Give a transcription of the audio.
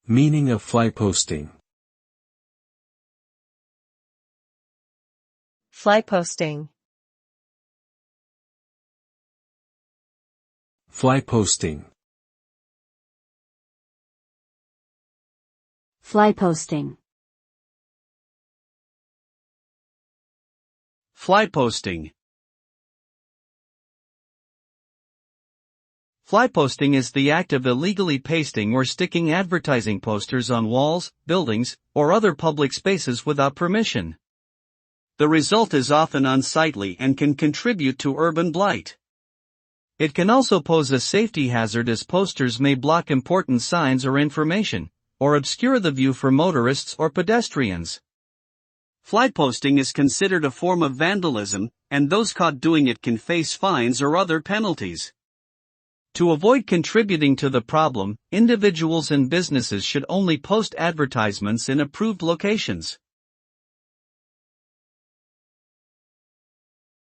Meaning of fly posting. Fly posting. Fly posting. Fly posting. Fly posting. Fly posting is the act of illegally pasting or sticking advertising posters on walls, buildings, or other public spaces without permission. The result is often unsightly and can contribute to urban blight. It can also pose a safety hazard as posters may block important signs or information, or obscure the view for motorists or pedestrians. Fly posting is considered a form of vandalism, and those caught doing it can face fines or other penalties. To avoid contributing to the problem, individuals and businesses should only post advertisements in approved locations.